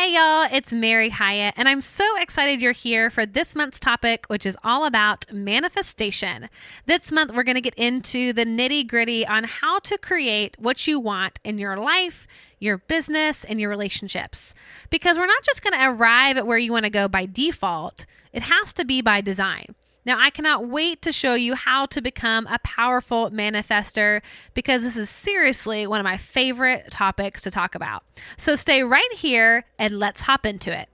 Hey y'all, it's Mary Hyatt, and I'm so excited you're here for this month's topic, which is all about manifestation. This month, we're going to get into the nitty gritty on how to create what you want in your life, your business, and your relationships. Because we're not just going to arrive at where you want to go by default, it has to be by design. Now, I cannot wait to show you how to become a powerful manifester because this is seriously one of my favorite topics to talk about. So stay right here and let's hop into it.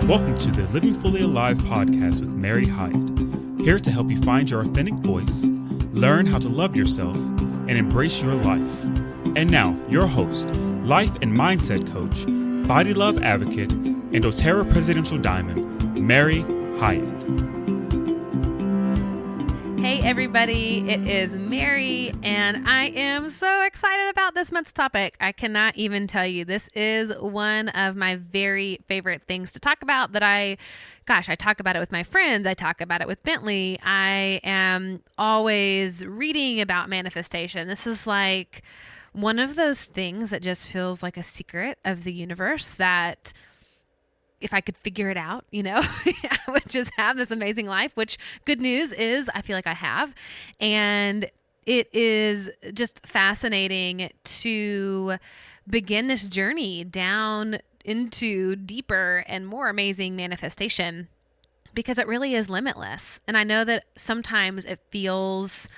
Welcome to the Living Fully Alive podcast with Mary Hyatt, here to help you find your authentic voice, learn how to love yourself, and embrace your life. And now, your host, life and mindset coach, body love advocate, and doTERRA Presidential Diamond, Mary Hyatt. Hey everybody, it is Mary, and I am so excited about this month's topic. I cannot even tell you. This is one of my very favorite things to talk about I talk about it with my friends. I talk about it with Bentley. I am always reading about manifestation. This is like one of those things that just feels like a secret of the universe that if I could figure it out, I would just have this amazing life, which good news is I feel like I have. And it is just fascinating to begin this journey down into deeper and more amazing manifestation because it really is limitless. And I know that sometimes it feels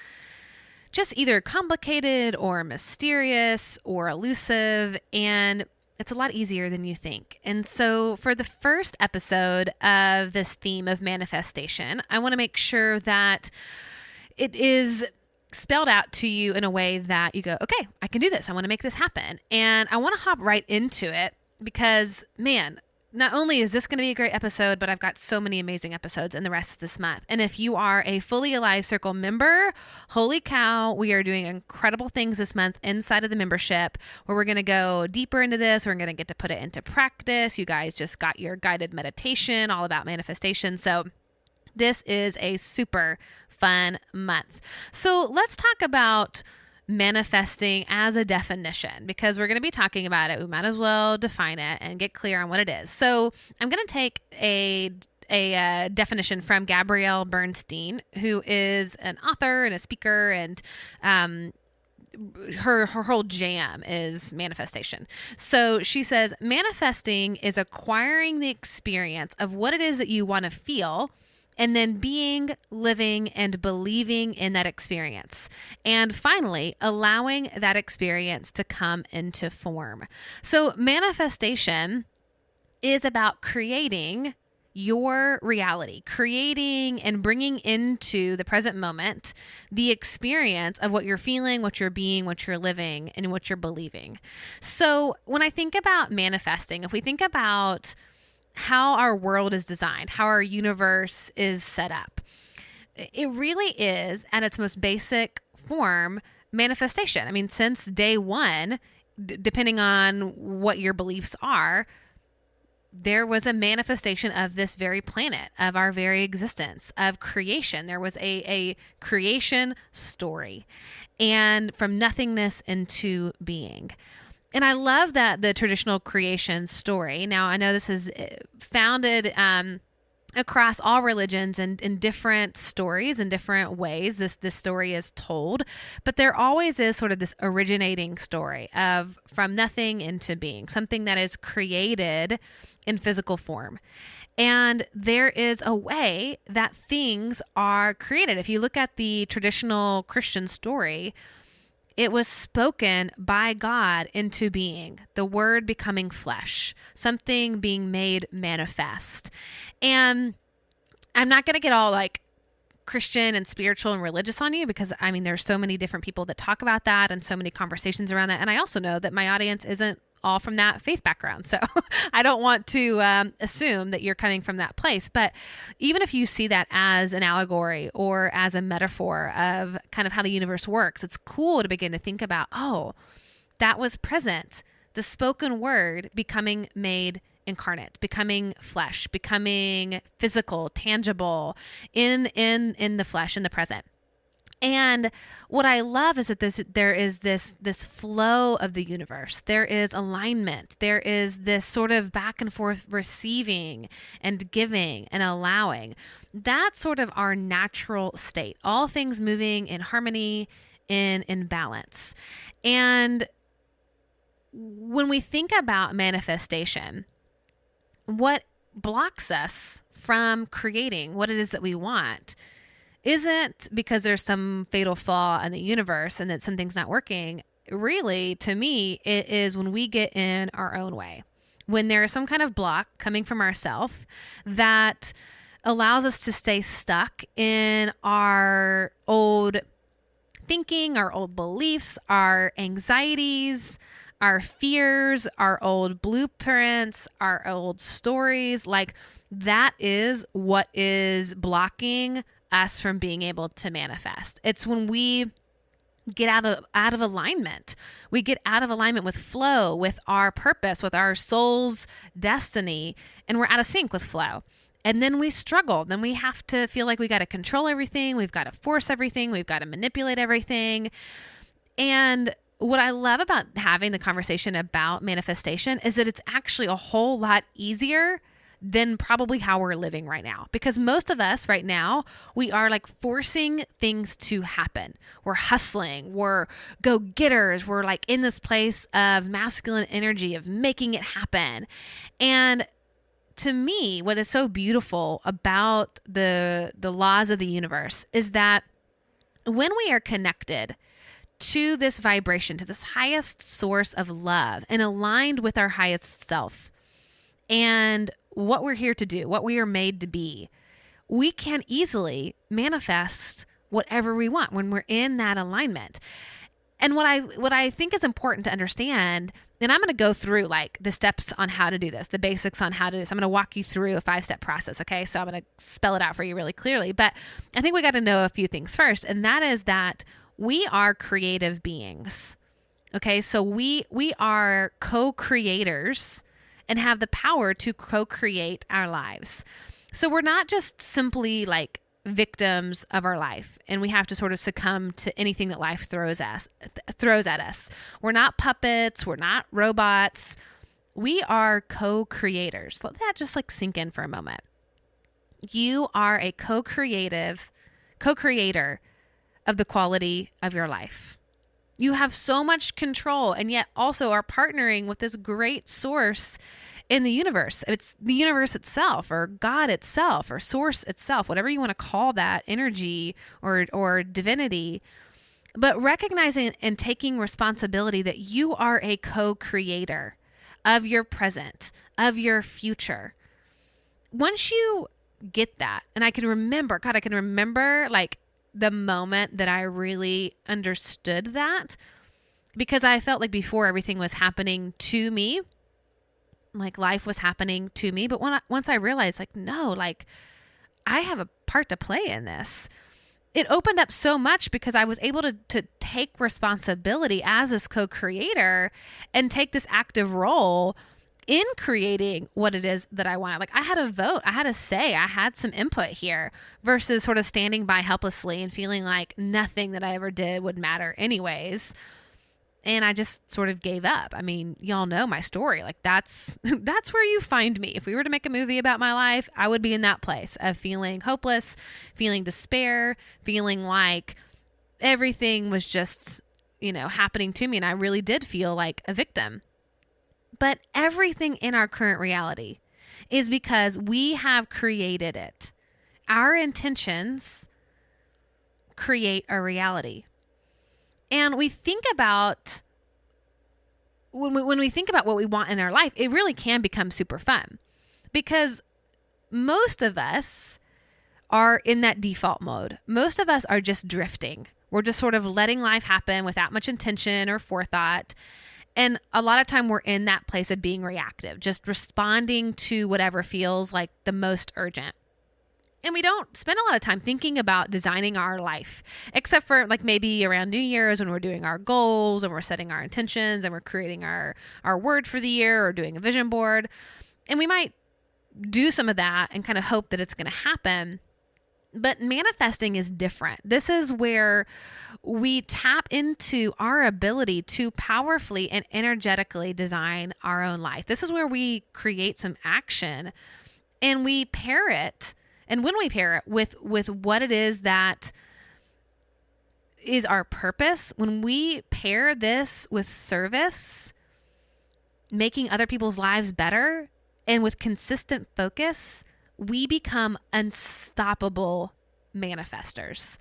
just either complicated or mysterious or elusive, and it's a lot easier than you think. And so for the first episode of this theme of manifestation, I want to make sure that it is spelled out to you in a way that you go, okay, I can do this. I want to make this happen. And I want to hop right into it because, man, not only is this going to be a great episode, but I've got so many amazing episodes in the rest of this month. And if you are a Fully Alive Circle member, holy cow, we are doing incredible things this month inside of the membership where we're going to go deeper into this. We're going to get to put it into practice. You guys just got your guided meditation all about manifestation. So this is a super fun month. So let's talk about manifesting as a definition because we're going to be talking about it. We might as well define it and get clear on what it is. So I'm going to take a definition from Gabrielle Bernstein, who is an author and a speaker, and her whole jam is manifestation. So she says, manifesting is acquiring the experience of what it is that you want to feel, and then being, living, and believing in that experience. And finally, allowing that experience to come into form. So manifestation is about creating your reality, creating and bringing into the present moment the experience of what you're feeling, what you're being, what you're living, and what you're believing. So when I think about manifesting, if we think about how our world is designed, how our universe is set up, it really is at its most basic form manifestation. I mean, since day one, depending on what your beliefs are, there was a manifestation of this very planet, of our very existence, of creation. There was a creation story, and from nothingness into being. And I love that the traditional creation story. Now, I know this is founded across all religions and in different stories in different ways. This story is told, but there always is sort of this originating story of from nothing into being, something that is created in physical form. And there is a way that things are created. If you look at the traditional Christian story, it was spoken by God into being, the word becoming flesh, something being made manifest. And I'm not going to get all like Christian and spiritual and religious on you because I mean, there's so many different people that talk about that and so many conversations around that. And I also know that my audience isn't all from that faith background. So I don't want to assume that you're coming from that place. But even if you see that as an allegory or as a metaphor of kind of how the universe works, it's cool to begin to think about, oh, that was present. The spoken word becoming made incarnate, becoming flesh, becoming physical, tangible in the flesh, in the present. And what I love is that there is this flow of the universe. There is alignment. There is this sort of back and forth receiving and giving and allowing. That's sort of our natural state. All things moving in harmony, in balance. And when we think about manifestation, what blocks us from creating what it is that we want isn't because there's some fatal flaw in the universe and that something's not working. Really, to me, it is when we get in our own way. When there is some kind of block coming from ourself that allows us to stay stuck in our old thinking, our old beliefs, our anxieties, our fears, our old blueprints, our old stories. Like, that is what is blocking us from being able to manifest. It's when we get out of alignment. We get out of alignment with flow, with our purpose, with our soul's destiny, and we're out of sync with flow. And then we struggle. Then we have to feel like we got to control everything. We've got to force everything. We've got to manipulate everything. And what I love about having the conversation about manifestation is that it's actually a whole lot easier than probably how we're living right now. Because most of us right now, we are like forcing things to happen. We're hustling, we're go-getters, we're like in this place of masculine energy of making it happen. And to me, what is so beautiful about the laws of the universe is that when we are connected to this vibration, to this highest source of love and aligned with our highest self and what we're here to do, what we are made to be, we can easily manifest whatever we want when we're in that alignment. And what I think is important to understand, and I'm going to go through like the steps on how to do this, the basics on how to do this. I'm going to walk you through a 5-step process. Okay. So I'm going to spell it out for you really clearly, but I think we got to know a few things first. And that is that we are creative beings. Okay. So we are co-creators and have the power to co-create our lives. So we're not just simply like victims of our life and we have to sort of succumb to anything that life throws at us. We're not puppets. We're not robots. We are co-creators. Let that just like sink in for a moment. You are a co-creator of the quality of your life. You have so much control and yet also are partnering with this great source in the universe. It's the universe itself or God itself or source itself, whatever you want to call that energy or divinity. But recognizing and taking responsibility that you are a co-creator of your present, of your future. Once you get that, and I can remember like the moment that I really understood that, because I felt like before everything was happening to me, like life was happening to me. But once I realized like, no, like I have a part to play in this, it opened up so much because I was able to take responsibility as this co-creator and take this active role in creating what it is that I wanted. Like I had a vote, I had a say, I had some input here versus sort of standing by helplessly and feeling like nothing that I ever did would matter anyways. And I just sort of gave up. I mean, y'all know my story. Like that's where you find me. If we were to make a movie about my life, I would be in that place of feeling hopeless, feeling despair, feeling like everything was just, happening to me. And I really did feel like a victim. But everything in our current reality is because we have created it. Our intentions create our reality. And we think about, when we think about what we want in our life, it really can become super fun because most of us are in that default mode. Most of us are just drifting. We're just sort of letting life happen without much intention or forethought. And a lot of time we're in that place of being reactive, just responding to whatever feels like the most urgent. And we don't spend a lot of time thinking about designing our life, except for like maybe around New Year's when we're doing our goals and we're setting our intentions and we're creating our word for the year or doing a vision board. And we might do some of that and kind of hope that it's going to happen. But manifesting is different. This is where we tap into our ability to powerfully and energetically design our own life. This is where we create some action and we pair it. And when we pair it with what it is that is our purpose, when we pair this with service, making other people's lives better, and with consistent focus, we become unstoppable manifestors.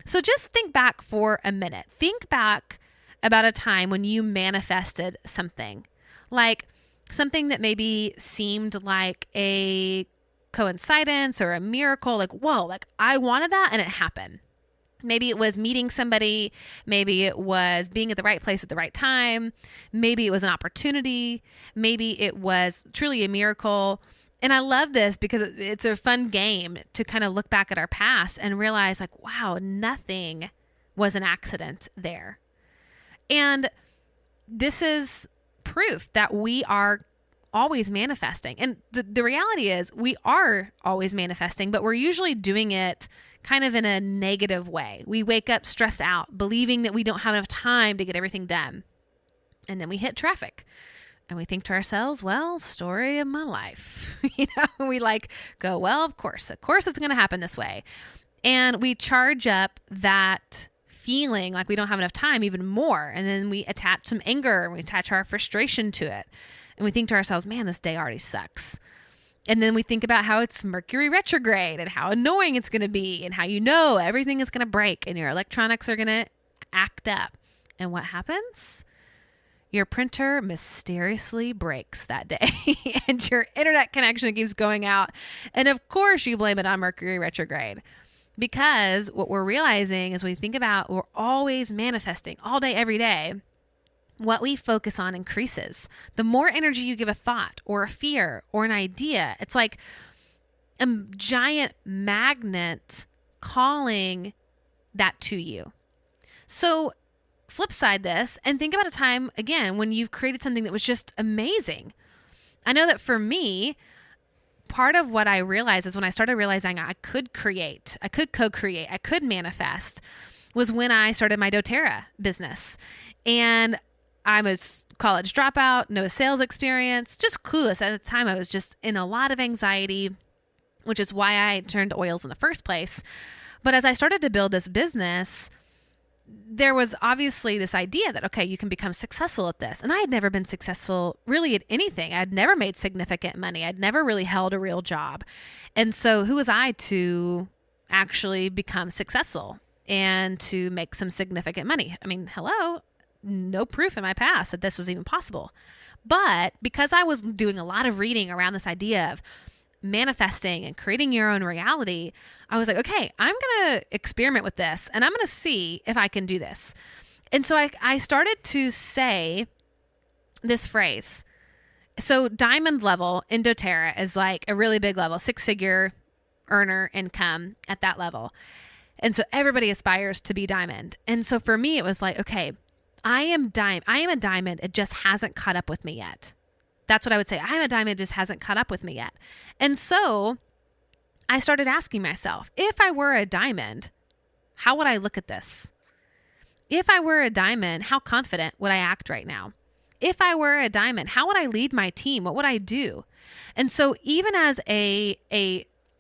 So just think back for a minute. Think back about a time when you manifested something, like something that maybe seemed like a coincidence or a miracle, like, whoa, like I wanted that and it happened. Maybe it was meeting somebody. Maybe it was being at the right place at the right time. Maybe it was an opportunity. Maybe it was truly a miracle. And I love this because it's a fun game to kind of look back at our past and realize like, wow, nothing was an accident there. And this is proof that we are always manifesting. And the reality is we are always manifesting, but we're usually doing it kind of in a negative way. We wake up stressed out, believing that we don't have enough time to get everything done. And then we hit traffic. And we think to ourselves, well, story of my life. We like go, well, of course it's going to happen this way. And we charge up that feeling like we don't have enough time even more. And then we attach some anger and we attach our frustration to it. And we think to ourselves, man, this day already sucks. And then we think about how it's Mercury retrograde and how annoying it's going to be and how everything is going to break and your electronics are going to act up. And what happens? Your printer mysteriously breaks that day and your internet connection keeps going out. And of course you blame it on Mercury retrograde, because what we're realizing is we think about, we're always manifesting all day, every day. What we focus on increases. The more energy you give a thought or a fear or an idea, it's like a giant magnet calling that to you. So flip side this and think about a time, again, when you've created something that was just amazing. I know that for me, part of what I realized is when I started realizing I could create, I could co-create, I could manifest, was when I started my doTERRA business. And I'm a college dropout, no sales experience, just clueless. At the time, I was just in a lot of anxiety, which is why I turned to oils in the first place. But as I started to build this business, there was obviously this idea that, okay, you can become successful at this. And I had never been successful really at anything. I'd never made significant money. I'd never really held a real job. And so who was I to actually become successful and to make some significant money? I mean, hello, no proof in my past that this was even possible. But because I was doing a lot of reading around this idea of manifesting and creating your own reality, I was like, okay, I'm going to experiment with this and I'm going to see if I can do this. And so I started to say this phrase. So diamond level in doTERRA is like a really big level, 6-figure earner income at that level. And so everybody aspires to be diamond. And so for me, it was like, okay, I am a diamond. It just hasn't caught up with me yet. That's what I would say. I'm a diamond, just hasn't caught up with me yet. And so I started asking myself, if I were a diamond, how would I look at this? If I were a diamond, how confident would I act right now? If I were a diamond, how would I lead my team? What would I do? And so even as a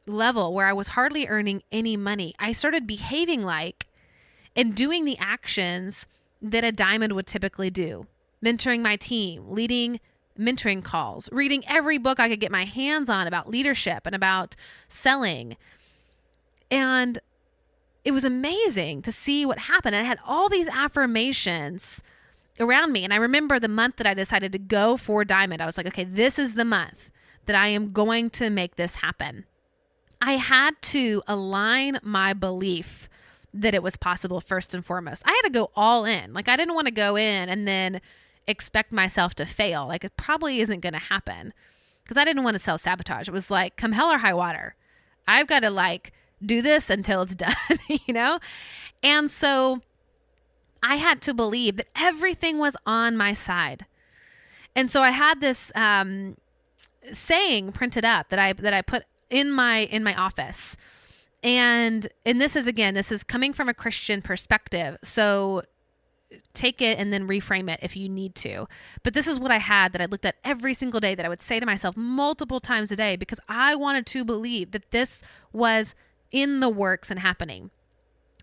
level where I was hardly earning any money, I started behaving like and doing the actions that a diamond would typically do. Mentoring my team, leading mentoring calls, reading every book I could get my hands on about leadership and about selling. And it was amazing to see what happened. I had all these affirmations around me. And I remember the month that I decided to go for diamond, I was like, okay, this is the month that I am going to make this happen. I had to align my belief that it was possible first and foremost. I had to go all in. Like I didn't want to go in and then expect myself to fail. Like it probably isn't going to happen because I didn't want to self-sabotage. It was like, come hell or high water, I've got to like do this until it's done, And so I had to believe that everything was on my side. And so I had this saying printed up that I put in my office. And this is coming from a Christian perspective. So take it and then reframe it if you need to. But this is what I had that I looked at every single day, that I would say to myself multiple times a day, because I wanted to believe that this was in the works and happening.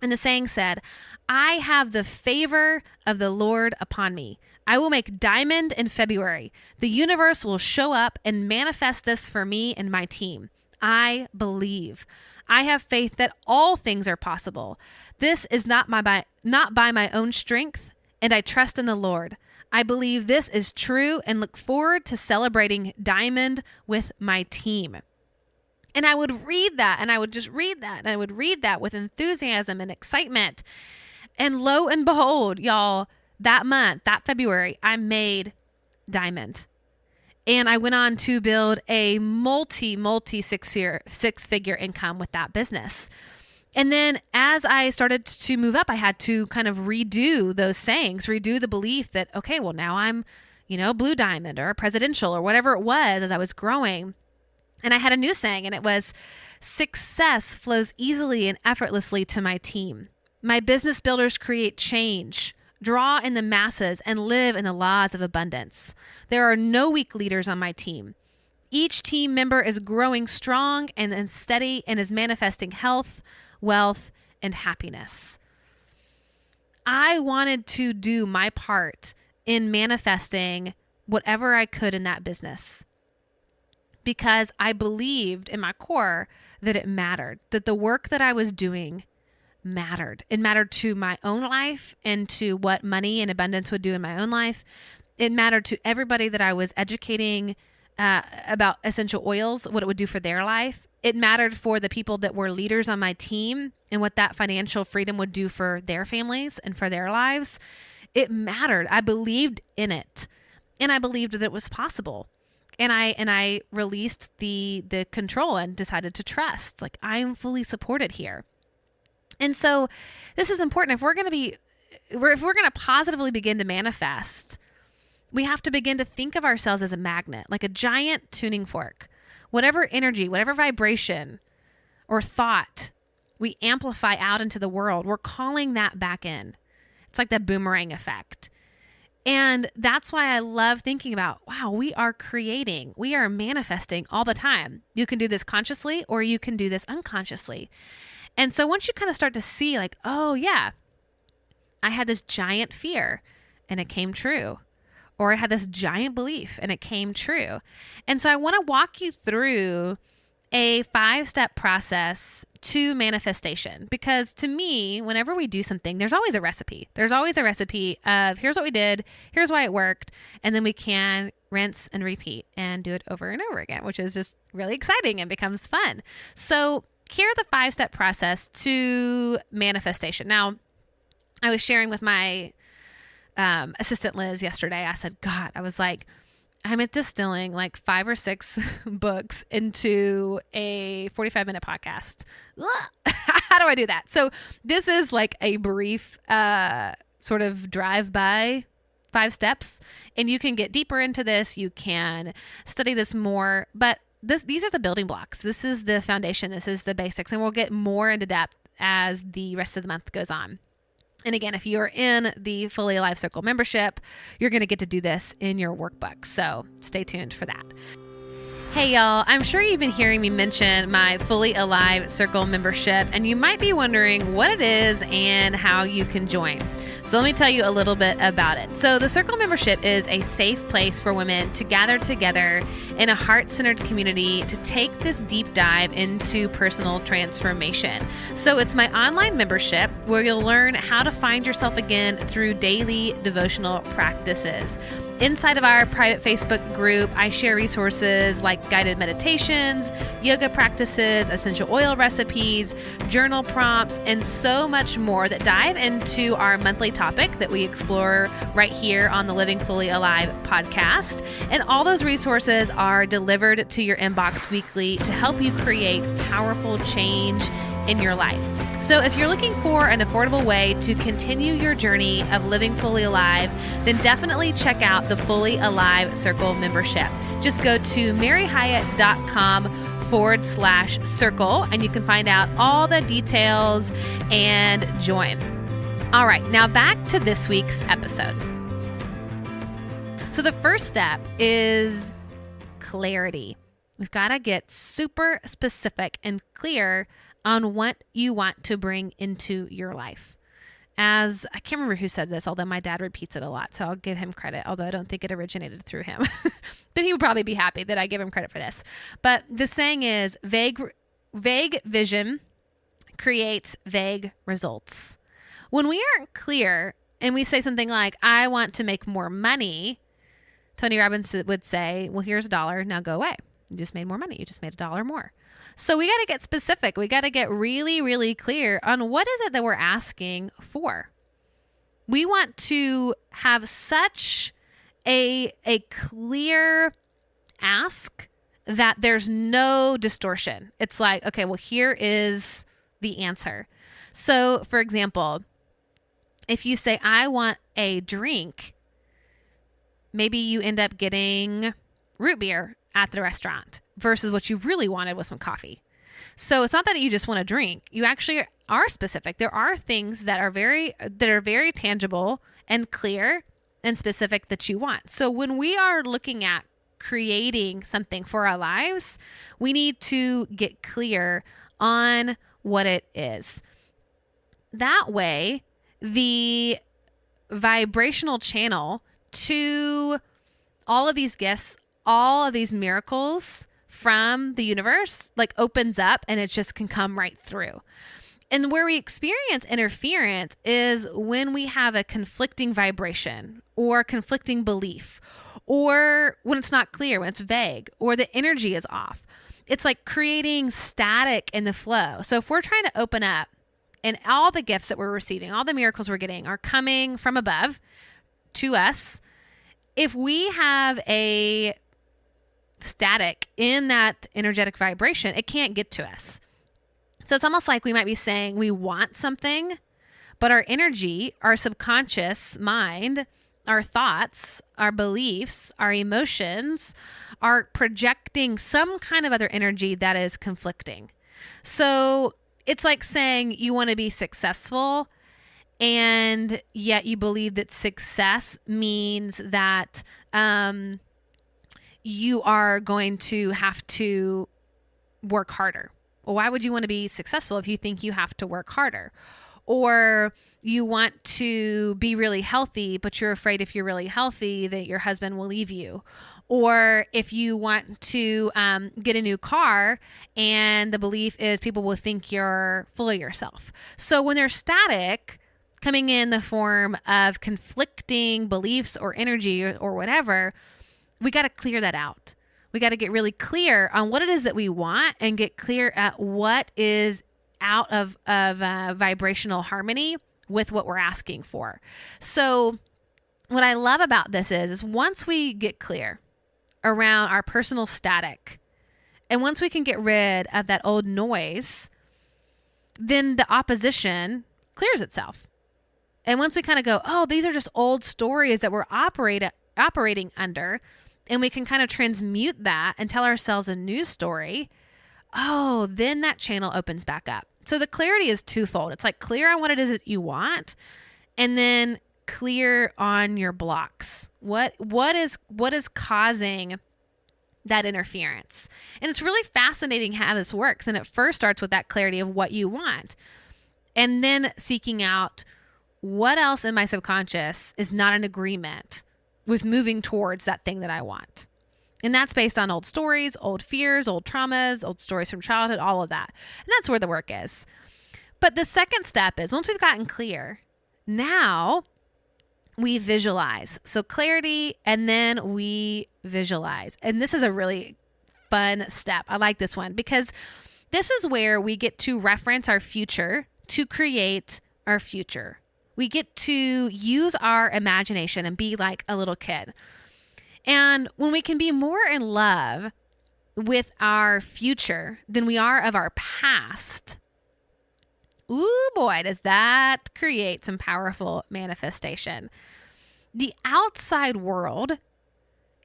And the saying said, I have the favor of the Lord upon me. I will make diamond in February. The universe will show up and manifest this for me and my team. I believe. I have faith that all things are possible. This is not by my own strength, and I trust in the Lord. I believe this is true and look forward to celebrating diamond with my team. And I would read that, and I would just read that, and I would read that with enthusiasm and excitement. And lo and behold, y'all, that month, that February, I made diamond. And I went on to build a multi six-figure income with that business. And then as I started to move up, I had to kind of redo those sayings, redo the belief that, okay, well, now I'm, blue diamond or presidential or whatever it was as I was growing. And I had a new saying, and it was, success flows easily and effortlessly to my team. My business builders create change, draw in the masses, and live in the laws of abundance. There are no weak leaders on my team. Each team member is growing strong and steady and is manifesting health, wealth, and happiness. I wanted to do my part in manifesting whatever I could in that business, because I believed in my core that it mattered, that the work that I was doing mattered. It mattered to my own life and to what money and abundance would do in my own life. It mattered to everybody that I was educating about essential oils, what it would do for their life. It mattered for the people that were leaders on my team and what that financial freedom would do for their families and for their lives. It mattered. I believed in it, and I believed that it was possible. And I released the control and decided to trust. Like, I'm fully supported here. And so this is important. If we're going to positively begin to manifest, we have to begin to think of ourselves as a magnet, like a giant tuning fork. Whatever energy, whatever vibration or thought we amplify out into the world, we're calling that back in. It's like the boomerang effect. And that's why I love thinking about, wow, we are creating, we are manifesting all the time. You can do this consciously or you can do this unconsciously. And so once you kind of start to see like, oh yeah, I had this giant fear and it came true. Or I had this giant belief and it came true. And so I want to walk you through a 5-step process to manifestation, because to me, whenever we do something, there's always a recipe. There's always a recipe of here's what we did, here's why it worked, and then we can rinse and repeat and do it over and over again, which is just really exciting and becomes fun. So here's the 5-step process to manifestation. Now, I was sharing with my assistant Liz yesterday. I said, God, I was like, I'm distilling like 5 or 6 books into a 45-minute podcast. How do I do that? So this is like a brief sort of drive-by 5 steps, and you can get deeper into this. You can study this more, but these are the building blocks. This is the foundation. This is the basics, and we'll get more into depth as the rest of the month goes on. And again, if you're in the Fully Alive Circle membership, you're going to get to do this in your workbook. So stay tuned for that. Hey, y'all, I'm sure you've been hearing me mention my Fully Alive Circle membership, and you might be wondering what it is and how you can join. So let me tell you a little bit about it. So the Circle membership is a safe place for women to gather together in a heart-centered community to take this deep dive into personal transformation. So it's my online membership where you'll learn how to find yourself again through daily devotional practices. Inside of our private Facebook group, I share resources like guided meditations, yoga practices, essential oil recipes, journal prompts, and so much more that dive into our monthly topic that we explore right here on the Living Fully Alive podcast. And all those resources are delivered to your inbox weekly to help you create powerful change in your life. So if you're looking for an affordable way to continue your journey of living fully alive, then definitely check out the Fully Alive Circle membership. Just go to maryhyatt.com /circle, and you can find out all the details and join. All right, now back to this week's episode. So the first step is clarity. We've got to get super specific and clear on what you want to bring into your life. As I can't remember who said this, although my dad repeats it a lot, so I'll give him credit, although I don't think it originated through him. But he would probably be happy that I give him credit for this. But the saying is, vague vision creates vague results. When we aren't clear and we say something like, I want to make more money, Tony Robbins would say, well, here's $1, now go away. You just made more money. You just made $1 more. So we got to get specific. We got to get really, really clear on what is it that we're asking for. We want to have such a clear ask that there's no distortion. It's like, okay, well, here is the answer. So for example, if you say, I want a drink, maybe you end up getting root beer at the restaurant versus what you really wanted was some coffee. So it's not that you just want a drink. You actually are specific. There are things that are very tangible and clear and specific that you want. So when we are looking at creating something for our lives, we need to get clear on what it is. That way, the vibrational channel to all of these gifts, all of these miracles from the universe, like opens up and it just can come right through. And where we experience interference is when we have a conflicting vibration or conflicting belief, or when it's not clear, when it's vague, or the energy is off. It's like creating static in the flow. So if we're trying to open up and all the gifts that we're receiving, all the miracles we're getting are coming from above to us, if we have a static in that energetic vibration, it can't get to us. So it's almost like we might be saying we want something, but our energy, our subconscious mind, our thoughts, our beliefs, our emotions are projecting some kind of other energy that is conflicting. So it's like saying you want to be successful, and yet you believe that success means that you are going to have to work harder. Well, why would you want to be successful if you think you have to work harder? Or you want to be really healthy, but you're afraid if you're really healthy that your husband will leave you. Or if you want to get a new car and the belief is people will think you're full of yourself. So when they're static, coming in the form of conflicting beliefs or energy or whatever, we got to clear that out. We got to get really clear on what it is that we want and get clear at what is out of vibrational harmony with what we're asking for. So what I love about this is once we get clear around our personal static, and once we can get rid of that old noise, then the opposition clears itself. And once we kind of go, oh, these are just old stories that we're operating under, and we can kind of transmute that and tell ourselves a new story, oh, then that channel opens back up. So the clarity is twofold. It's like clear on what it is that you want, and then clear on your blocks. What is causing that interference? And it's really fascinating how this works. And it first starts with that clarity of what you want, and then seeking out what else in my subconscious is not in agreement with moving towards that thing that I want. And that's based on old stories, old fears, old traumas, old stories from childhood, all of that. And that's where the work is. But the second step is once we've gotten clear, now we visualize. So clarity, and then we visualize. And this is a really fun step. I like this one because this is where we get to reference our future to create our future. We get to use our imagination and be like a little kid. And when we can be more in love with our future than we are of our past, ooh boy, does that create some powerful manifestation. The outside world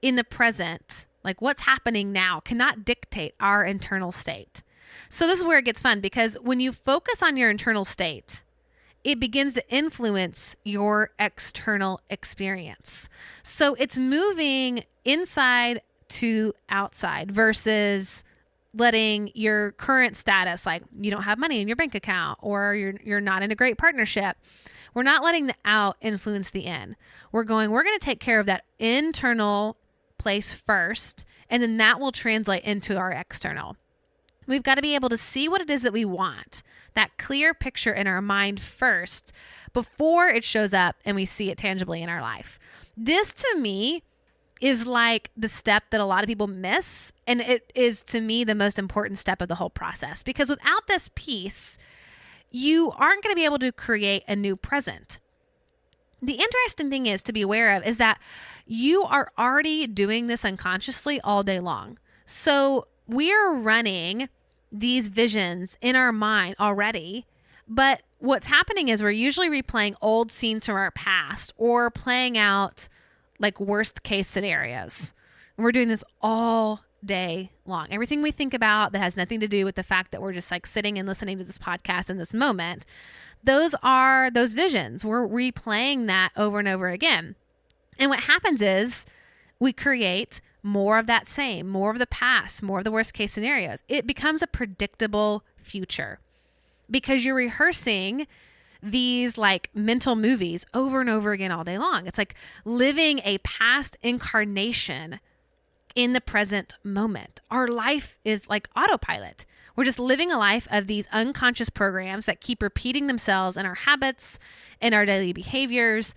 in the present like what's happening now, cannot dictate our internal state. So this is where it gets fun, because when you focus on your internal state, it begins to influence your external experience. So it's moving inside to outside versus letting your current status, like you don't have money in your bank account or you're not in a great partnership. We're not letting the out influence the in. We're going to take care of that internal place first, and then that will translate into our external. We've got to be able to see what it is that we want, that clear picture in our mind first, before it shows up and we see it tangibly in our life. This to me is like the step that a lot of people miss. And it is to me the most important step of the whole process, because without this piece, you aren't going to be able to create a new present. The interesting thing is to be aware of is that you are already doing this unconsciously all day long. So we're running these visions in our mind already, but what's happening is we're usually replaying old scenes from our past or playing out like worst case scenarios. And we're doing this all day long. Everything we think about that has nothing to do with the fact that we're just like sitting and listening to this podcast in this moment, those are those visions. We're replaying that over and over again. And what happens is we create more of that same, more of the past, more of the worst case scenarios. It becomes a predictable future because you're rehearsing these like mental movies over and over again all day long. It's like living a past incarnation in the present moment. Our life is like autopilot. We're just living a life of these unconscious programs that keep repeating themselves in our habits and our daily behaviors.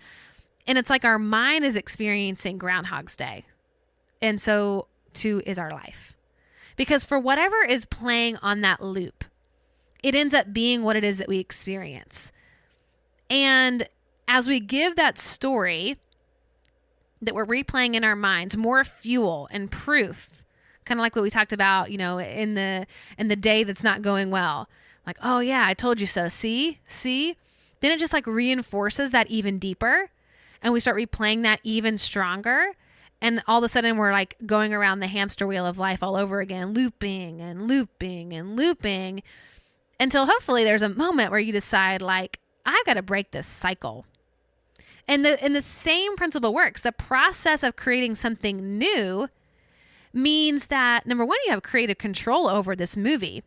And it's like our mind is experiencing Groundhog's Day. And so too is our life. Because for whatever is playing on that loop, it ends up being what it is that we experience. And as we give that story that we're replaying in our minds more fuel and proof, kind of like what we talked about, in the day that's not going well, like, oh yeah, I told you so. See, then it just like reinforces that even deeper. And we start replaying that even stronger. And all of a sudden we're like going around the hamster wheel of life all over again, looping and looping and looping, until hopefully there's a moment where you decide like, I've got to break this cycle. And the same principle works. The process of creating something new means that, number one, you have creative control over this movie.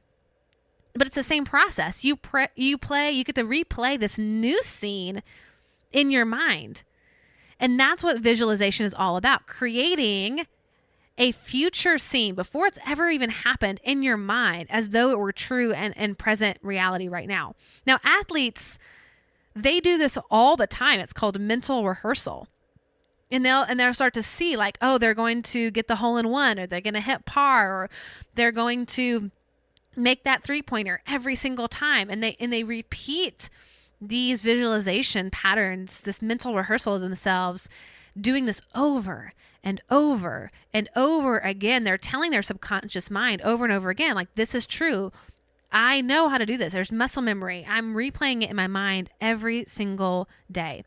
But it's the same process. You get to replay this new scene in your mind. And that's what visualization is all about. Creating a future scene before it's ever even happened in your mind, as though it were true and present reality right now. Now, athletes, they do this all the time. It's called mental rehearsal. And they'll start to see like, oh, they're going to get the hole in one, or they're going to hit par, or they're going to make that 3-pointer every single time. And they repeat these visualization patterns, this mental rehearsal of themselves, doing this over and over and over again. They're telling their subconscious mind over and over again, like, this is true. I know how to do this. There's muscle memory. I'm replaying it in my mind every single day.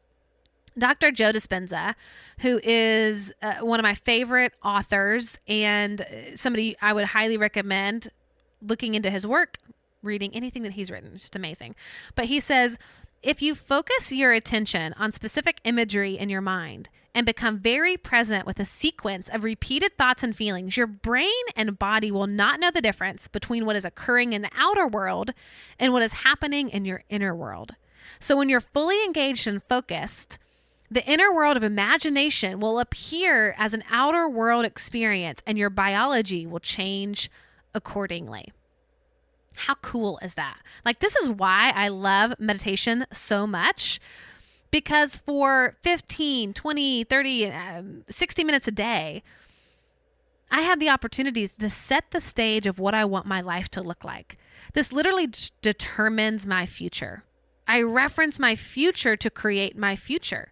Dr. Joe Dispenza, who is one of my favorite authors and somebody I would highly recommend looking into his work, reading anything that he's written, just amazing. But he says, if you focus your attention on specific imagery in your mind and become very present with a sequence of repeated thoughts and feelings, your brain and body will not know the difference between what is occurring in the outer world and what is happening in your inner world. So when you're fully engaged and focused, the inner world of imagination will appear as an outer world experience, and your biology will change accordingly. How cool is that? Like, this is why I love meditation so much, because for 15, 20, 30, 60 minutes a day, I have the opportunities to set the stage of what I want my life to look like. This literally determines my future. I reference my future to create my future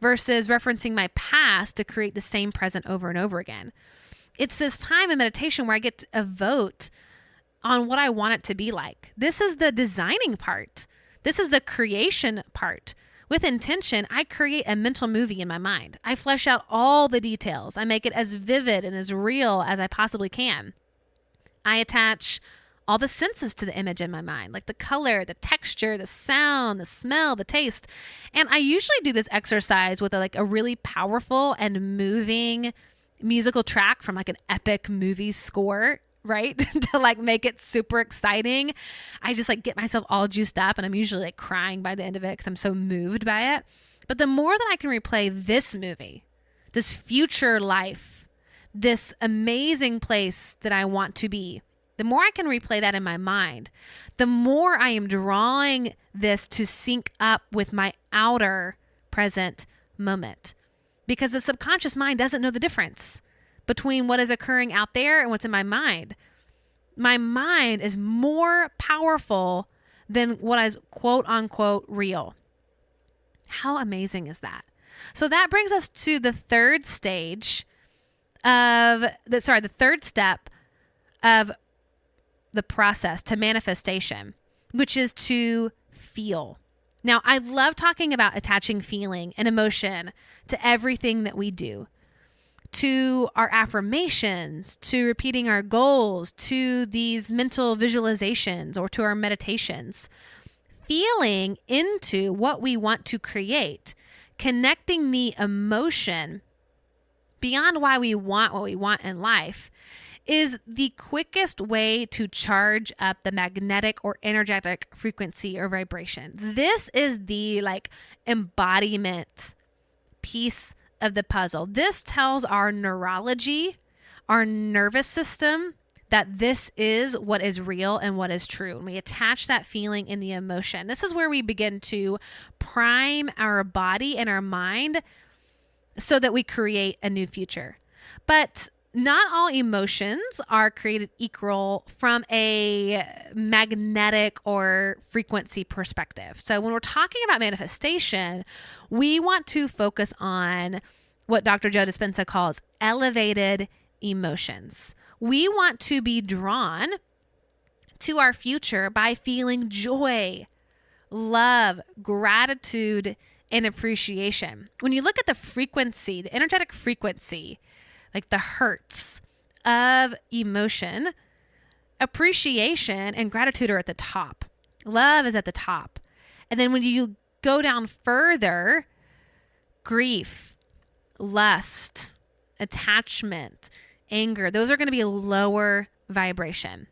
versus referencing my past to create the same present over and over again. It's this time in meditation where I get a vote on what I want it to be like. This is the designing part. This is the creation part, With intention, I create a mental movie in my mind. I flesh out all the details. I make it as vivid and as real as I possibly can. I attach all the senses to the image in my mind, like the color, the texture, the sound, the smell, the taste. And I usually do this exercise with a really powerful and moving musical track from like an epic movie score, right? To like make it super exciting. I just like get myself all juiced up, and I'm usually like crying by the end of it because I'm so moved by it. But the more that I can replay this movie, this future life, this amazing place that I want to be, the more I can replay that in my mind, the more I am drawing this to sync up with my outer present moment. Because the subconscious mind doesn't know the difference between what is occurring out there and what's in my mind. My mind is more powerful than what is quote unquote real. How amazing is that? So that brings us to the third step of the process to manifestation, which is to feel. Now, I love talking about attaching feeling and emotion to everything that we do, to our affirmations, to repeating our goals, to these mental visualizations, or to our meditations. Feeling into what we want to create, connecting the emotion beyond why we want what we want in life, is the quickest way to charge up the magnetic or energetic frequency or vibration. This is the embodiment piece of the puzzle. This tells our neurology, our nervous system, that this is what is real and what is true. And we attach that feeling in the emotion. This is where we begin to prime our body and our mind so that we create a new future. But not all emotions are created equal from a magnetic or frequency perspective. So when we're talking about manifestation, we want to focus on what Dr. Joe Dispenza calls elevated emotions. We want to be drawn to our future by feeling joy, love, gratitude, and appreciation. When you look at the frequency, the energetic frequency, like the hertz of emotion, appreciation and gratitude are at the top. Love is at the top. And then when you go down further, grief, lust, attachment, anger, those are going to be lower vibration.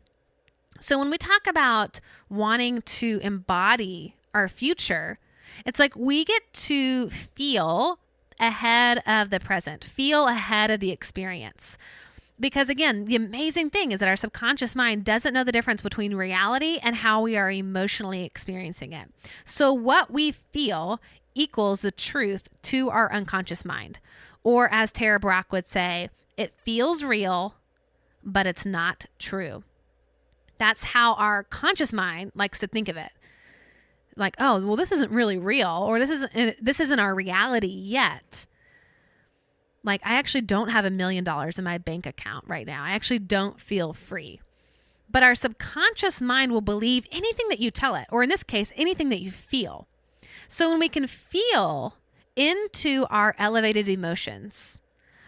So when we talk about wanting to embody our future, it's like we get to feel ahead of the present, feel ahead of the experience. Because again, the amazing thing is that our subconscious mind doesn't know the difference between reality and how we are emotionally experiencing it. So what we feel equals the truth to our unconscious mind. Or as Tara Brach would say, it feels real, but it's not true. That's how our conscious mind likes to think of it. Like, oh, well, this isn't really real, or this isn't our reality yet. Like, I actually don't have $1 million in my bank account right now. I actually don't feel free. But our subconscious mind will believe anything that you tell it, or in this case, anything that you feel. So when we can feel into our elevated emotions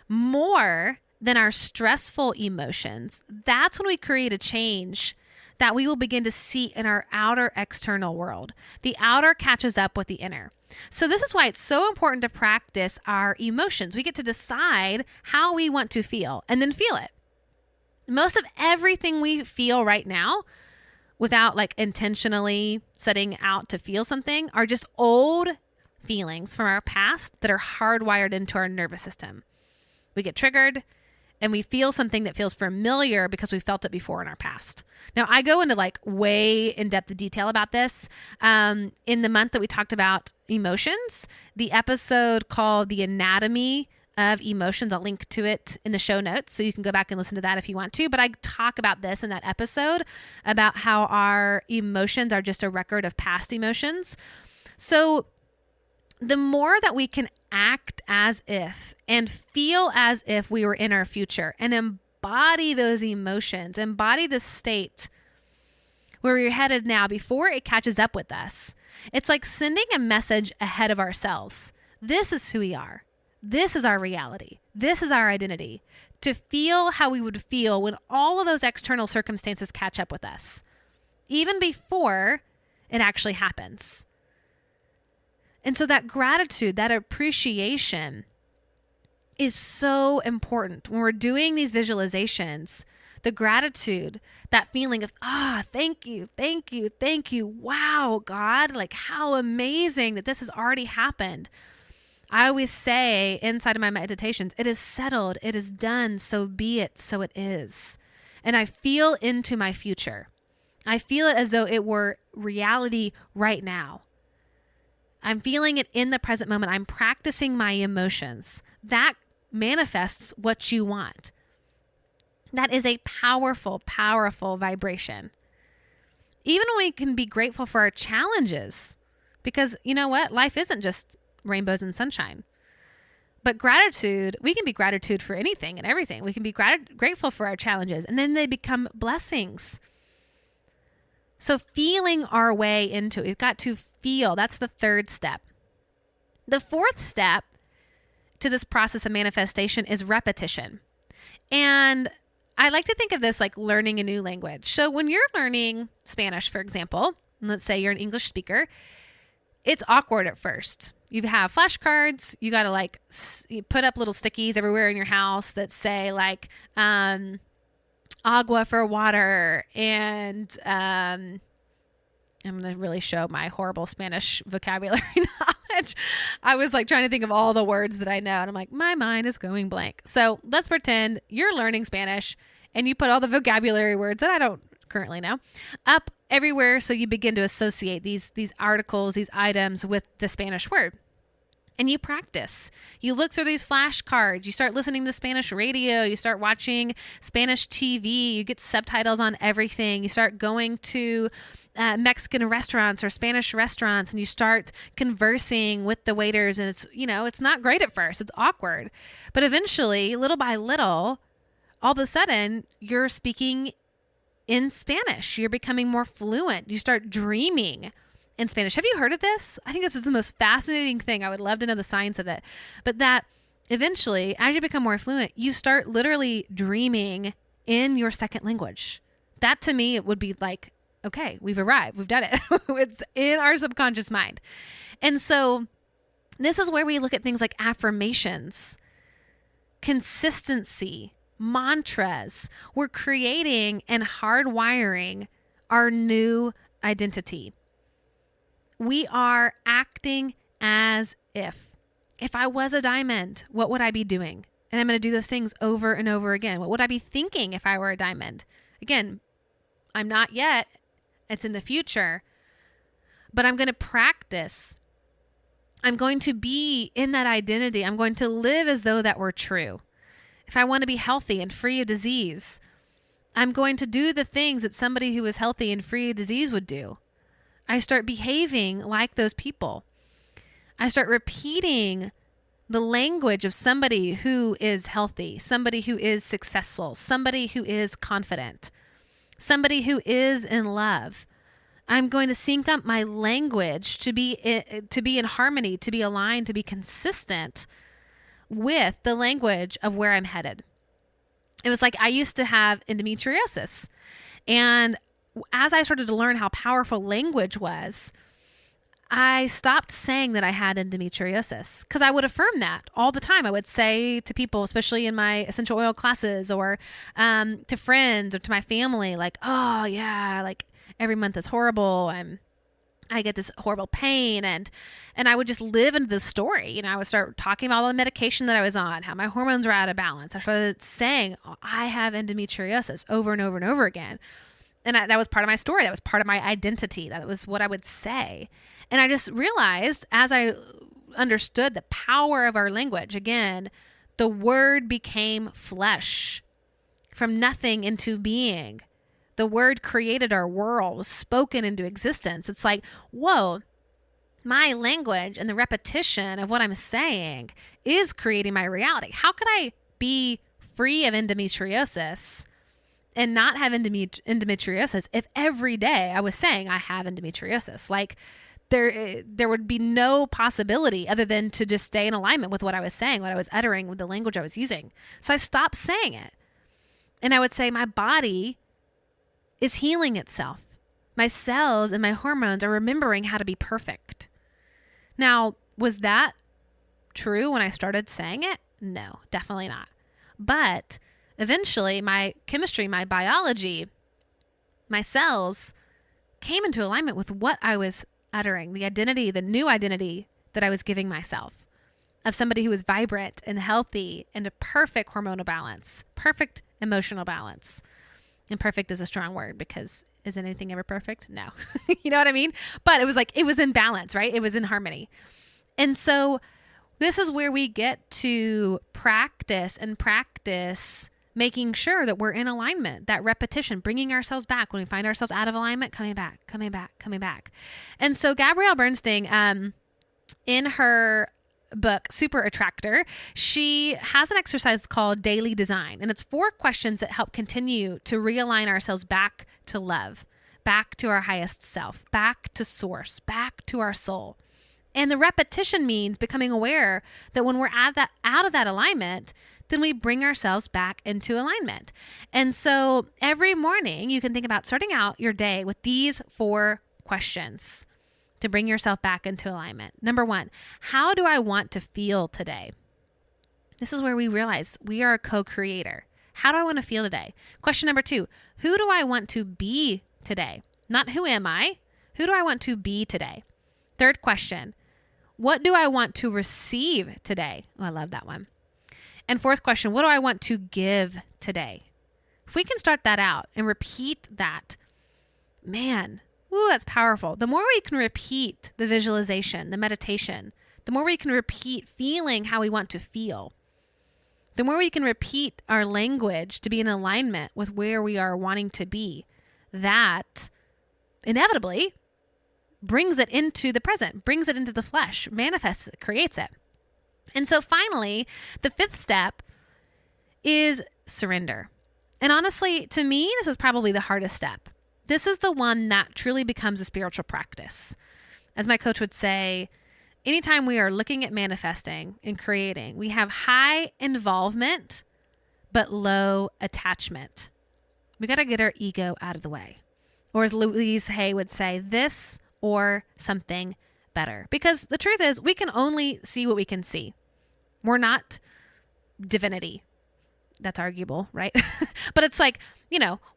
more than our stressful emotions, that's when we create a change that we will begin to see in our outer external world. The outer catches up with the inner. So this is why it's so important to practice our emotions. We get to decide how we want to feel and then feel it. Most of everything we feel right now, without intentionally setting out to feel something, are just old feelings from our past that are hardwired into our nervous system. We get triggered and we feel something that feels familiar because we felt it before in our past. Now, I go into way in-depth detail about this. In the month that we talked about emotions, the episode called The Anatomy of Emotions, I'll link to it in the show notes, so you can go back and listen to that if you want to. But I talk about this in that episode, about how our emotions are just a record of past emotions. So the more that we can act as if and feel as if we were in our future and embody those emotions, embody the state where we're headed now before it catches up with us, It's like sending a message ahead of ourselves. This is who we are. This is our reality. This is our identity. To feel how we would feel when all of those external circumstances catch up with us, even before it actually happens. And so that gratitude, that appreciation is so important when we're doing these visualizations. The gratitude, that feeling of, thank you, thank you, thank you. Wow, God, like how amazing that this has already happened. I always say inside of my meditations, it is settled, it is done, so be it, so it is. And I feel into my future. I feel it as though it were reality right now. I'm feeling it in the present moment. I'm practicing my emotions. That manifests what you want. That is a powerful, powerful vibration. Even when we can be grateful for our challenges, because you know what? Life isn't just rainbows and sunshine. But gratitude, we can be gratitude for anything and everything. We can be grateful for our challenges, and then they become blessings. So feeling our way into it, we've got to feel. That's the third step. The fourth step to this process of manifestation is repetition. And I like to think of this like learning a new language. So when you're learning Spanish, for example, let's say you're an English speaker, it's awkward at first. You have flashcards. You got to you put up little stickies everywhere in your house that say agua for water. And I'm going to really show my horrible Spanish vocabulary knowledge. I was trying to think of all the words that I know. And I'm like, my mind is going blank. So let's pretend you're learning Spanish and you put all the vocabulary words that I don't currently know up everywhere. So you begin to associate these articles, these items with the Spanish word. And you practice. You look through these flashcards. You start listening to Spanish radio. You start watching Spanish TV. You get subtitles on everything. You start going to Mexican restaurants or Spanish restaurants, and you start conversing with the waiters. And it's not great at first. It's awkward. But eventually, little by little, all of a sudden, you're speaking in Spanish. You're becoming more fluent. You start dreaming in Spanish. Have you heard of this? I think this is the most fascinating thing. I would love to know the science of it. But that eventually, as you become more fluent, you start literally dreaming in your second language. That to me, it would be like, okay, we've arrived. We've done it. It's in our subconscious mind. And so this is where we look at things like affirmations, consistency, mantras. We're creating and hardwiring our new identity. We are acting as if I was a diamond, what would I be doing? And I'm going to do those things over and over again. What would I be thinking if I were a diamond? Again, I'm not yet. It's in the future. But I'm going to practice. I'm going to be in that identity. I'm going to live as though that were true. If I want to be healthy and free of disease, I'm going to do the things that somebody who is healthy and free of disease would do. I start behaving like those people. I start repeating the language of somebody who is healthy, somebody who is successful, somebody who is confident, somebody who is in love. I'm going to sync up my language to be in harmony, to be aligned, to be consistent with the language of where I'm headed. It was like I used to have endometriosis, and as I started to learn how powerful language was, I stopped saying that I had endometriosis because I would affirm that all the time. I would say to people, especially in my essential oil classes or to friends or to my family, like, oh yeah, like every month is horrible. I get this horrible pain, and I would just live into the story. I would start talking about all the medication that I was on, how my hormones were out of balance. I started saying, oh, I have endometriosis over and over and over again. And that was part of my story. That was part of my identity. That was what I would say. And I just realized as I understood the power of our language, again, the word became flesh from nothing into being. The word created our world, was spoken into existence. It's like, whoa, my language and the repetition of what I'm saying is creating my reality. How could I be free of endometriosis and not have endometriosis if every day I was saying I have endometriosis? Like, there would be no possibility other than to just stay in alignment with what I was saying, what I was uttering, with the language I was using. So I stopped saying it. And I would say my body is healing itself. My cells and my hormones are remembering how to be perfect. Now, was that true when I started saying it? No, definitely not. But eventually my chemistry, my biology, my cells came into alignment with what I was uttering, the identity, the new identity that I was giving myself of somebody who was vibrant and healthy and a perfect hormonal balance, perfect emotional balance. And perfect is a strong word because is anything ever perfect? No. You know what I mean? But it was like, it was in balance, right? It was in harmony. And so this is where we get to practice making sure that we're in alignment, that repetition, bringing ourselves back when we find ourselves out of alignment, coming back. And so Gabrielle Bernstein, in her book, Super Attractor, she has an exercise called Daily Design. And it's 4 questions that help continue to realign ourselves back to love, back to our highest self, back to source, back to our soul. And the repetition means becoming aware that when we're out of that alignment, then we bring ourselves back into alignment. And so every morning you can think about starting out your day with these 4 questions to bring yourself back into alignment. Number 1, how do I want to feel today? This is where we realize we are a co-creator. How do I want to feel today? Question number 2, who do I want to be today? Not who am I? Who do I want to be today? Third question, what do I want to receive today? Oh, I love that one. And fourth question, what do I want to give today? If we can start that out and repeat that, man, ooh, that's powerful. The more we can repeat the visualization, the meditation, the more we can repeat feeling how we want to feel, the more we can repeat our language to be in alignment with where we are wanting to be, that inevitably brings it into the present, brings it into the flesh, manifests it, creates it. And so finally, the 5th step is surrender. And honestly, to me, this is probably the hardest step. This is the one that truly becomes a spiritual practice. As my coach would say, anytime we are looking at manifesting and creating, we have high involvement, but low attachment. We got to get our ego out of the way. Or as Louise Hay would say, this or something better. Because the truth is, we can only see what we can see. We're not divinity. That's arguable, right? But it's like,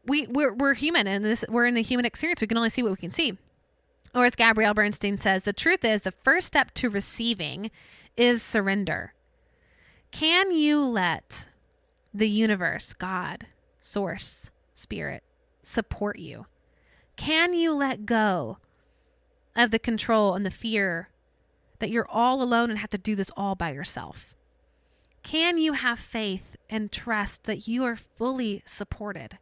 we're human, and we're in a human experience. We can only see what we can see. Or as Gabrielle Bernstein says, the truth is the first step to receiving is surrender. Can you let the universe, God, source, spirit, support you? Can you let go of the control and the fear that you're all alone and have to do this all by yourself? Can you have faith and trust that you are fully supported?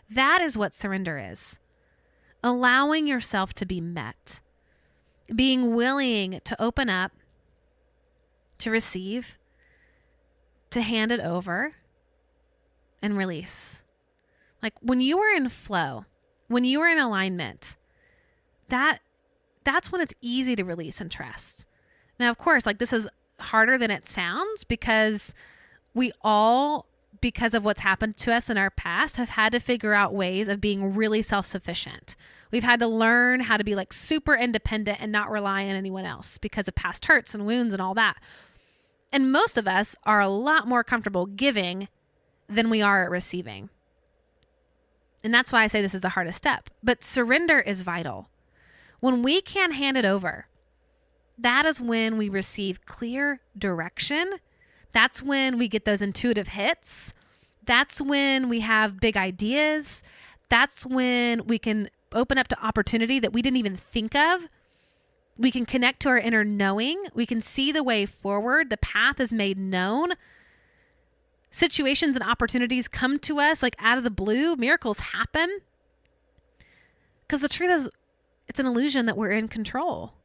That is what surrender is. Allowing yourself to be met. Being willing to open up, to receive, to hand it over, and release. Like when you are in flow, when you are in alignment, that's when it's easy to release and trust. Now, of course, this is harder than it sounds because we all, because of what's happened to us in our past, have had to figure out ways of being really self-sufficient. We've had to learn how to be super independent and not rely on anyone else because of past hurts and wounds and all that. And most of us are a lot more comfortable giving than we are at receiving. And that's why I say this is the hardest step. But surrender is vital. When we can hand it over, that is when we receive clear direction. That's when we get those intuitive hits. That's when we have big ideas. That's when we can open up to opportunity that we didn't even think of. We can connect to our inner knowing. We can see the way forward. The path is made known. Situations and opportunities come to us out of the blue. Miracles happen. Because the truth is, it's an illusion that we're in control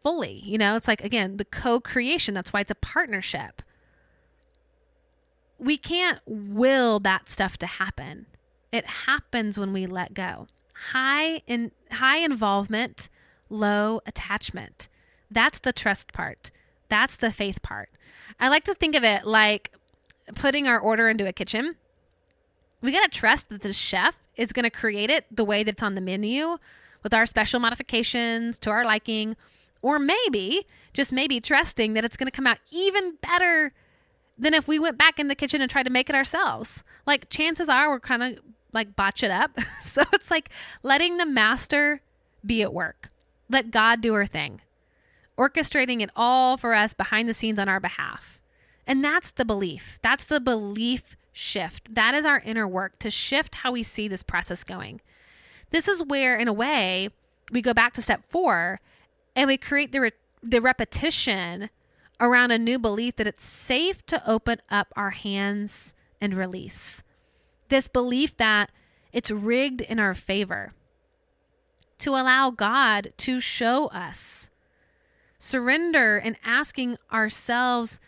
fully. It's again, the co-creation. That's why it's a partnership. We can't will that stuff to happen. It happens when we let go. High involvement, low attachment. That's the trust part. That's the faith part. I like to think of it like putting our order into a kitchen. We got to trust that the chef is going to create it the way that it's on the menu with our special modifications to our liking, or maybe, just maybe, trusting that it's going to come out even better than if we went back in the kitchen and tried to make it ourselves. Like, chances are we're kind of like botch it up. So it's like letting the master be at work. Let God do her thing, orchestrating it all for us behind the scenes on our behalf. And that's the belief. That's the belief shift. That is our inner work to shift how we see this process going. This is where, in a way, we go back to step 4 and we create the repetition around a new belief that it's safe to open up our hands and release. This belief that it's rigged in our favor, to allow God to show us. Surrender and asking ourselves,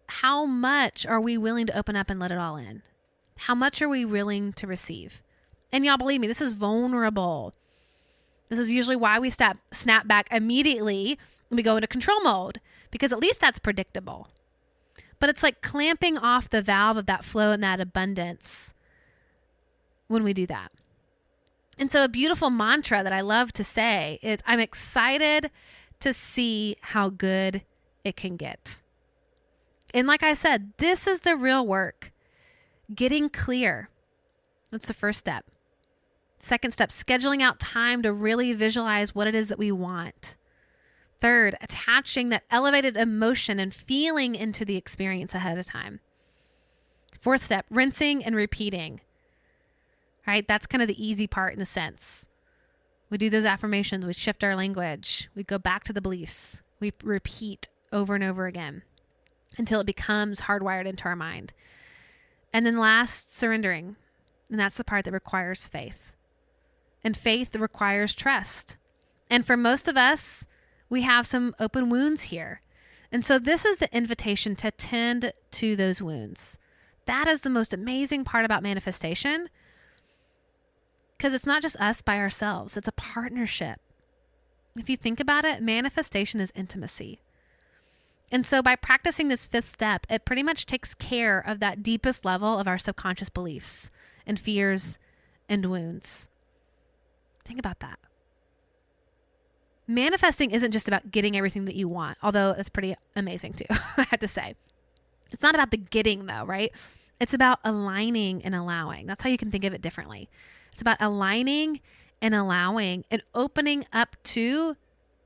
how much are we willing to open up and let it all in? How much are we willing to receive? And y'all, believe me, this is vulnerable. This is usually why we snap back immediately and we go into control mode, because at least that's predictable. But it's like clamping off the valve of that flow and that abundance when we do that. And so a beautiful mantra that I love to say is, I'm excited to see how good it can get. And like I said, this is the real work. Getting clear. That's the first step. Second step, scheduling out time to really visualize what it is that we want. Third, attaching that elevated emotion and feeling into the experience ahead of time. Fourth step, rinsing and repeating. Right? That's kind of the easy part in a sense. We do those affirmations. We shift our language. We go back to the beliefs. We repeat over and over again until it becomes hardwired into our mind. And then last, surrendering. And that's the part that requires faith. And faith requires trust. And for most of us, we have some open wounds here. And so this is the invitation to tend to those wounds. That is the most amazing part about manifestation, because it's not just us by ourselves. It's a partnership. If you think about it, manifestation is intimacy. And so by practicing this fifth step, it pretty much takes care of that deepest level of our subconscious beliefs and fears and wounds. Think about that. Manifesting isn't just about getting everything that you want, although it's pretty amazing too, I have to say. It's not about the getting though, right? It's about aligning and allowing. That's how you can think of it differently. It's about aligning and allowing and opening up to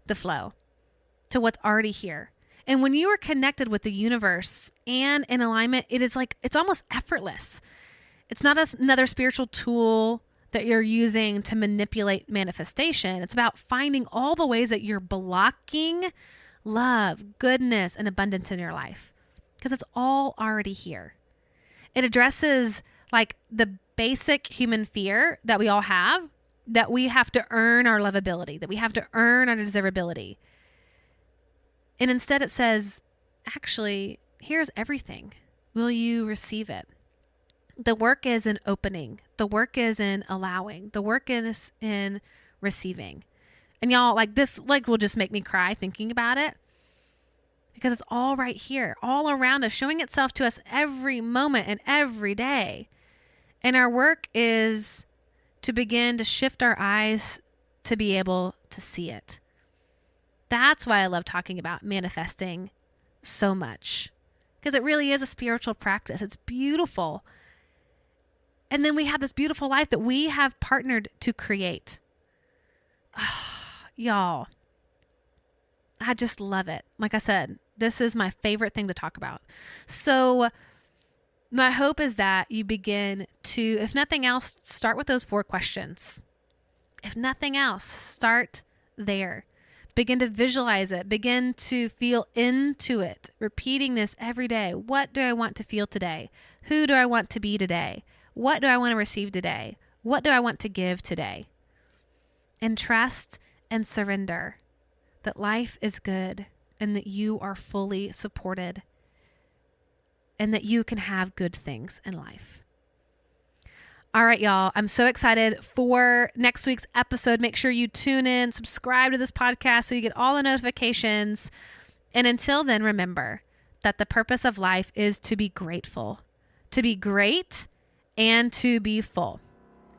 the flow, to what's already here. And when you are connected with the universe and in alignment, it is like, it's almost effortless. It's not another spiritual tool that you're using to manipulate manifestation. It's about finding all the ways that you're blocking love, goodness, and abundance in your life, because it's all already here. It addresses like the basic human fear that we all have, that we have to earn our lovability, that we have to earn our desirability. And instead it says, actually, here's everything. Will you receive it? The work is in opening. The work is in allowing. The work is in receiving. And y'all, like this, like will just make me cry thinking about it, because it's all right here, all around us, showing itself to us every moment and every day. And our work is to begin to shift our eyes to be able to see it. That's why I love talking about manifesting so much, because it really is a spiritual practice. It's beautiful. And then we have this beautiful life that we have partnered to create. Oh, y'all, I just love it. Like I said, this is my favorite thing to talk about. So my hope is that you begin to, if nothing else, start with those 4 questions. If nothing else, start there. Begin to visualize it. Begin to feel into it. Repeating this every day. What do I want to feel today? Who do I want to be today? What do I want to receive today? What do I want to give today? And trust and surrender that life is good and that you are fully supported and that you can have good things in life. All right, y'all. I'm so excited for next week's episode. Make sure you tune in, subscribe to this podcast so you get all the notifications. And until then, remember that the purpose of life is to be grateful, to be great, and to be full.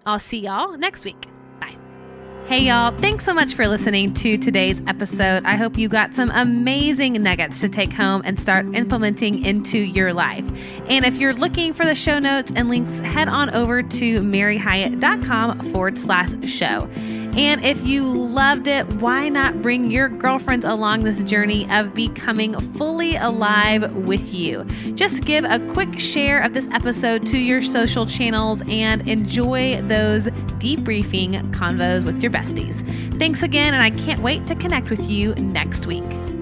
I'll see y'all next week. Bye. Hey, y'all. Thanks so much for listening to today's episode. I hope you got some amazing nuggets to take home and start implementing into your life. And if you're looking for the show notes and links, head on over to maryhyatt.com/show. And if you loved it, why not bring your girlfriends along this journey of becoming fully alive with you? Just give a quick share of this episode to your social channels and enjoy those debriefing convos with your besties. Thanks again, and I can't wait to connect with you next week.